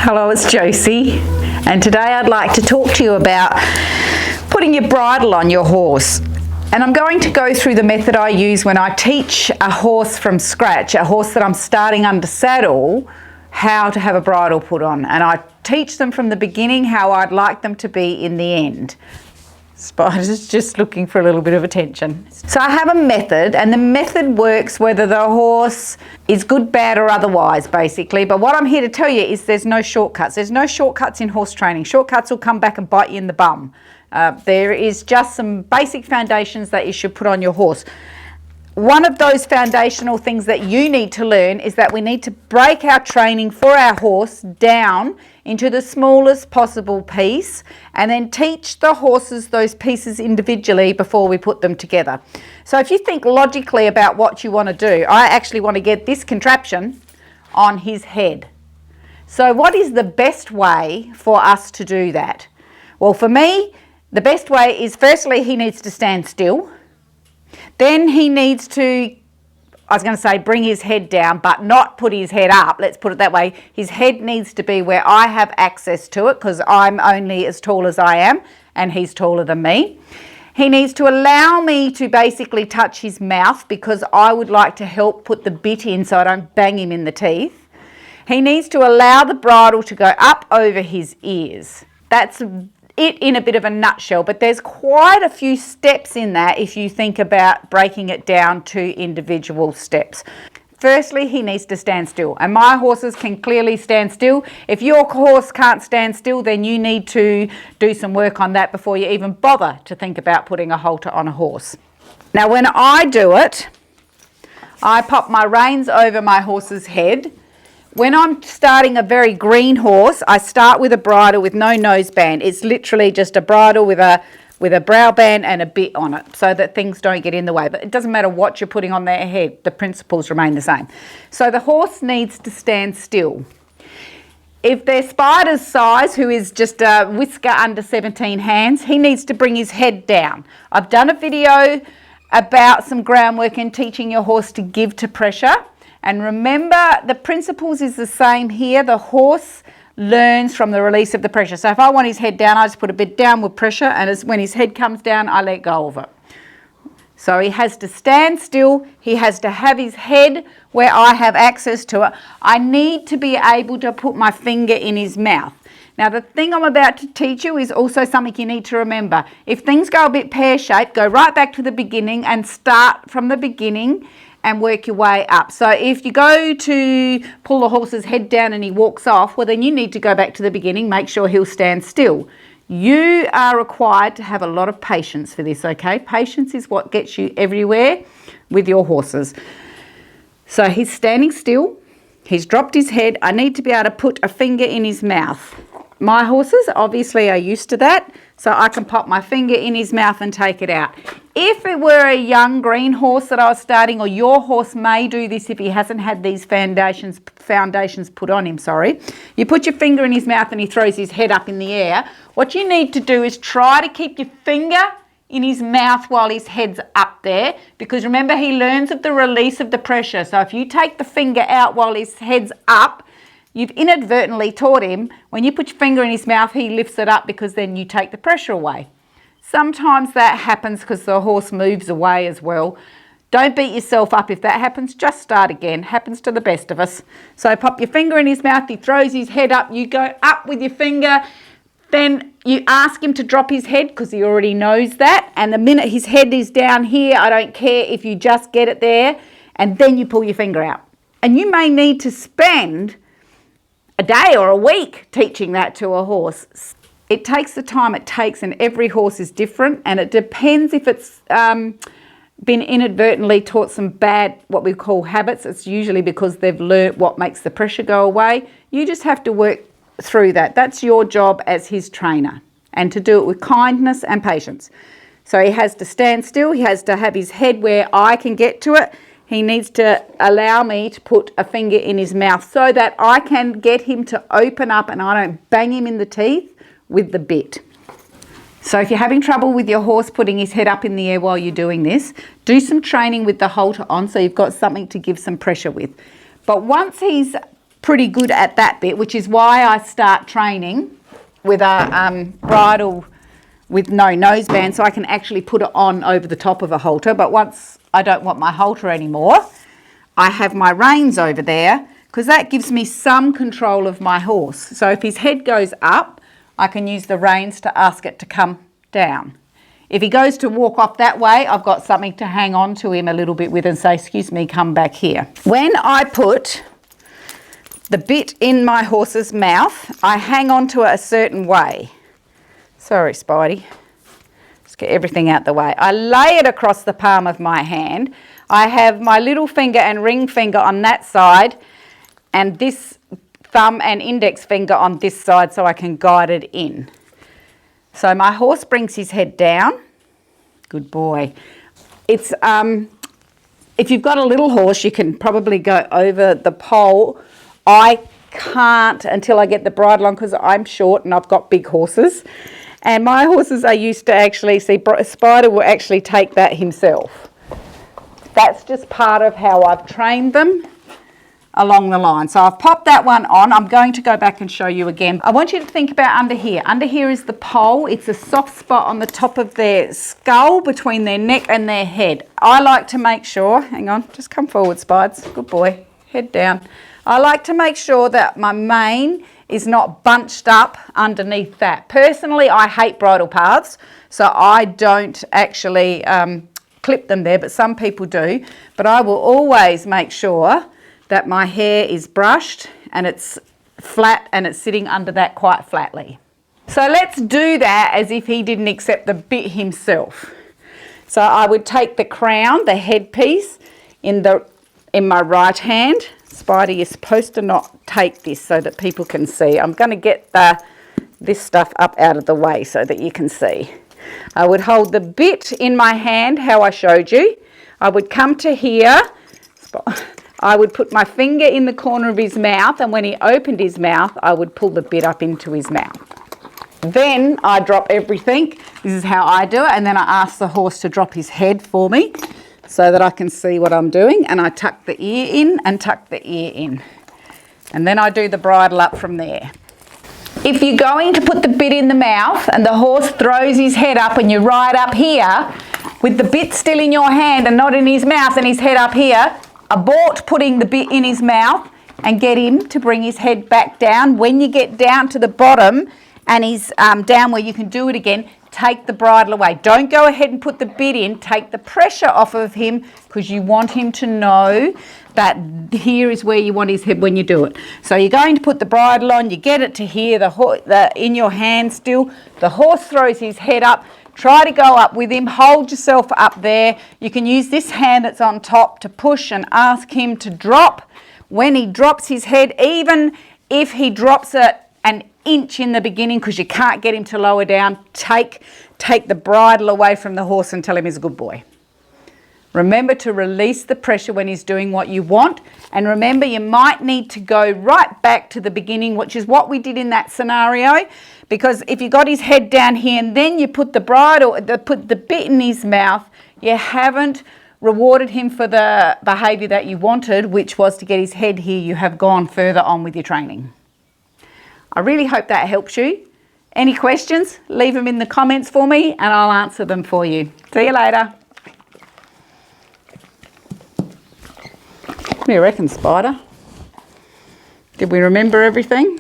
Hello, it's Josie, and today I'd like to talk to you about putting your bridle on your horse. And I'm going to go through the method I use when I teach a horse from scratch, a horse that I'm starting under saddle, how to have a bridle put on. And I teach them from the beginning how I'd like them to be in the end. Spider's just looking for a little bit of attention. So I have a method, and the method works whether the horse is good, bad or otherwise, basically. But what I'm here to tell you is there's no shortcuts. There's no shortcuts in horse training. Shortcuts will come back and bite you in the bum. There is just some basic foundations that you should put on your horse. One of those foundational things that you need to learn is that we need to break our training for our horse down into the smallest possible piece and then teach the horses those pieces individually before we put them together. So if you think logically about what you want to do, I actually want to get this contraption on his head. So what is the best way for us to do that? Well, for me, the best way is firstly he needs to stand still. Then he needs to, I was going to say bring his head down, but not put his head up. Let's put it that way. His head needs to be where I have access to it because I'm only as tall as I am and he's taller than me. He needs to allow me to basically touch his mouth because I would like to help put the bit in so I don't bang him in the teeth. He needs to allow the bridle to go up over his ears. That's it in a bit of a nutshell, but there's quite a few steps in that if you think about breaking it down to individual steps. Firstly, he needs to stand still, and my horses can clearly stand still. If your horse can't stand still, then you need to do some work on that before you even bother to think about putting a halter on a horse. Now, when I do it, I pop my reins over my horse's head. When I'm starting a very green horse, I start with a bridle with no noseband. It's literally just a bridle with a brow band and a bit on it so that things don't get in the way. But it doesn't matter what you're putting on their head, the principles remain the same. So the horse needs to stand still. If they're Spider's size, who is just a whisker under 17 hands, he needs to bring his head down. I've done a video about some groundwork in teaching your horse to give to pressure. And remember, the principles is the same here. The horse learns from the release of the pressure. So if I want his head down, I just put a bit downward pressure, and when his head comes down, I let go of it. So he has to stand still. He has to have his head where I have access to it. I need to be able to put my finger in his mouth. Now, the thing I'm about to teach you is also something you need to remember. If things go a bit pear-shaped, go right back to the beginning and start from the beginning and work your way up. So if you go to pull the horse's head down and he walks off, well, then you need to go back to the beginning, make sure he'll stand still. You are required to have a lot of patience for this, okay? Patience is what gets you everywhere with your horses. So he's standing still. He's dropped his head. I need to be able to put a finger in his mouth. My horses obviously are used to that, so I can pop my finger in his mouth and take it out. If it were a young green horse that I was starting, or your horse may do this if he hasn't had these foundations put on him, you put your finger in his mouth and he throws his head up in the air. What you need to do is try to keep your finger in his mouth while his head's up there, because remember, he learns of the release of the pressure. So if you take the finger out while his head's up, you've inadvertently taught him when you put your finger in his mouth, he lifts it up because then you take the pressure away. Sometimes that happens because the horse moves away as well. Don't beat yourself up if that happens. Just start again. Happens to the best of us. So pop your finger in his mouth. He throws his head up. You go up with your finger. Then you ask him to drop his head because he already knows that. And the minute his head is down here, I don't care if you just get it there. And then you pull your finger out. And you may need to spend a day or a week teaching that to a horse. It takes the time it takes, and every horse is different, and it depends if it's been inadvertently taught some bad, what we call habits. It's usually because they've learnt what makes the pressure go away. You just have to work through that. That's your job as his trainer, and to do it with kindness and patience. So he has to stand still. He has to have his head where I can get to it. He needs to allow me to put a finger in his mouth so that I can get him to open up and I don't bang him in the teeth with the bit. So if you're having trouble with your horse putting his head up in the air while you're doing this, do some training with the halter on so you've got something to give some pressure with. But once he's pretty good at that bit, which is why I start training with a bridle with no noseband, so I can actually put it on over the top of a halter. But once I don't want my halter anymore, I have my reins over there, because that gives me some control of my horse. So if his head goes up, I can use the reins to ask it to come down. If he goes to walk off that way, I've got something to hang on to him a little bit with and say, excuse me, come back here. When I put the bit in my horse's mouth, I hang on to it a certain way. Sorry, Spidey. Let's get everything out the way. I lay it across the palm of my hand. I have my little finger and ring finger on that side, and this thumb and index finger on this side, so I can guide it in. So my horse brings his head down. Good boy. It's if you've got a little horse, you can probably go over the pole. I can't until I get the bridle on, because I'm short and I've got big horses. And my horses are used to actually see, Spider will actually take that himself. That's just part of how I've trained them along the line. So I've popped that one on. I'm going to go back and show you again. I want you to think about under here. Under here is the pole. It's a soft spot on the top of their skull between their neck and their head. I like to make sure, hang on, just come forward, Spides. Good boy, head down. I like to make sure that my mane is not bunched up underneath that. Personally, I hate bridle paths, so I don't actually clip them there, but some people do. But I will always make sure that my hair is brushed and it's flat and it's sitting under that quite flatly. So let's do that as if he didn't accept the bit himself. So I would take the crown, the headpiece, in my right hand. Spidey, you're supposed to not take this so that people can see. I'm going to get this stuff up out of the way so that you can see. I would hold the bit in my hand, how I showed you. I would come to here. I would put my finger in the corner of his mouth, and when he opened his mouth, I would pull the bit up into his mouth. Then I drop everything. This is how I do it. And then I ask the horse to drop his head for me so that I can see what I'm doing. And I tuck the ear in and tuck the ear in. And then I do the bridle up from there. If you're going to put the bit in the mouth and the horse throws his head up and you're right up here with the bit still in your hand and not in his mouth and his head up here, abort putting the bit in his mouth and get him to bring his head back down. When you get down to the bottom and he's down where you can do it again, take the bridle away. Don't go ahead and put the bit in. Take the pressure off of him, because you want him to know that here is where you want his head when you do it. So you're going to put the bridle on, you get it to here, in your hand still. The horse throws his head up. Try to go up with him. Hold yourself up there. You can use this hand that's on top to push and ask him to drop. When he drops his head, even if he drops it an inch in the beginning because you can't get him to lower down, take the bridle away from the horse and tell him he's a good boy. Remember to release the pressure when he's doing what you want. And remember, you might need to go right back to the beginning, which is what we did in that scenario. Because if you got his head down here and then you put the put the bit in his mouth, you haven't rewarded him for the behaviour that you wanted, which was to get his head here. You have gone further on with your training. I really hope that helps you. Any questions? Leave them in the comments for me and I'll answer them for you. See you later. What do you reckon, Spider? Did we remember everything?